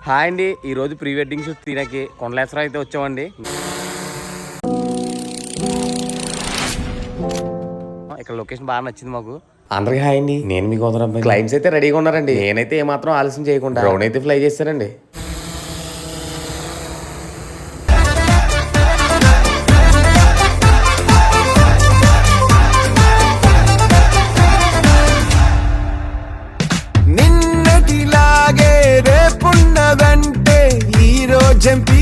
Hi అండి, ఈ రోజు ప్రీ వెడ్డింగ్ షూట్ తీరకి కొండలేశ్వరం అయితే వచ్చామండి. ఇక్కడ లొకేషన్ బాగా నచ్చింది మాకు. అందరికి హాయ్ అండి, నేను మీ గోదరం. క్లయింట్స్ అయితే రెడీగా ఉన్నారండి. నేనైతే ఏమాత్రం ఆలస్యం చేయకుండా డ్రోన్ అయితే ఫ్లై చేశారండి. నిన్నటిలాగే రేపున్నదంటే ఈ రోజంపి